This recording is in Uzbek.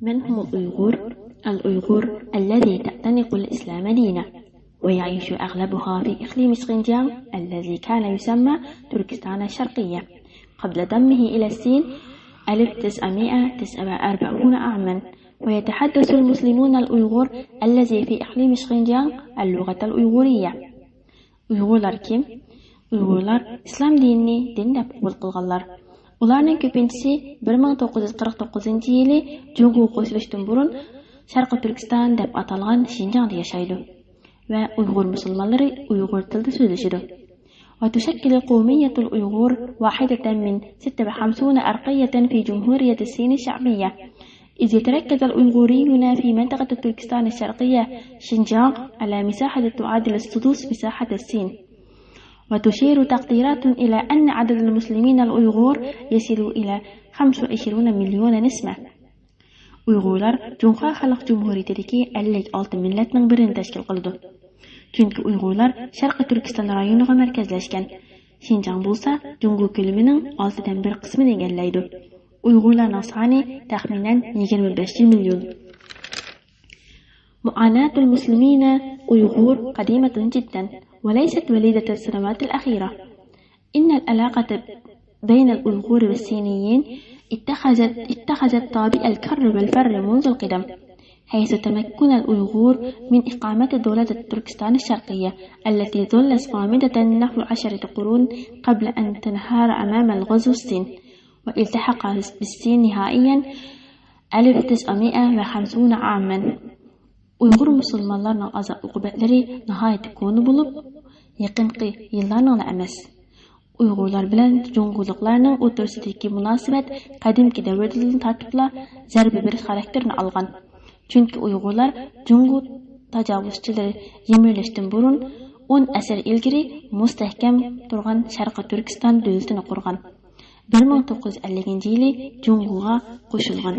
من هم الأيغور؟ الأيغور الذي تعتنق الإسلام دينا، ويعيش أغلبها في إقليم شينجيانغ الذي كان يسمى تركستان الشرقية قبل ضمه إلى الصين 1949 عاما. ويتحدث المسلمون الأيغور الذي في إقليم شينجيانغ اللغة الأيغورية. Uyg'urlar kim? Uyg'urlar islom dinini din deb qabul qilganlar. Ularning ko'pinchisi 1949-yili Jungo qo'shilishdan burun Sharqi Turkiston deb atalgan Xinjiangda yashaydi va Uyg'ur musulmonlari Uyg'ur tilida so'zlashadi. وتشكل قومية الأيغور واحدة من 56 أرقية في جمهورية الصين الشعبية، إذ يتركز الأيغوريون في منطقة تركستان الشرقية شينجيانغ على مساحة تعادل سدس مساحة الصين. وتشير تقديرات إلى أن عدد المسلمين الأيغور يصل إلى 25 مليون نسمة. Uyg'urlar Junxo Xalq Jumhuriyatidagi 56 millatning birini tashkil qiladi. Chunki Uyg'urlar Sharqi Turkiston rayoniga markazlashgan. Xinjiang bo'lsa, Jungo ko'lamining 6dan 1 qismini egallaydi. Uyg'urlarning soni taxminan 25 million. معاناة المسلمين أيغور قديمة جدا وليست وليدة السنوات الأخيرة. إن العلاقة بين الأيغور والصينيين اتخذت طابع الكر والفر منذ القدم، حيث تمكن الأيغور من إقامة دولة تركستان الشرقية التي ظلت صامدة نحو 10 قرون قبل أن تنهار أمام الغزو الصين، والتحق بالصين نهائيا 1950 عاما. Uyg'ur musulmonlarning azob uqubatlari nihoyat ko'ni bo'lib, yaqinqi yillarning emas. Uyg'urlar bilan Jungoliklarning o'rtasidagi munosabat qadimki davrdan tortibla zarba berish xarakterini olgan. Chunki Uyg'urlar Jungo tajovuzchilari yemirlashdan burun 10 asr ilgari mustahkam turgan Sharqi Turkiston davlatini qurgan. 1950-yili Jungoga qo'shilgan.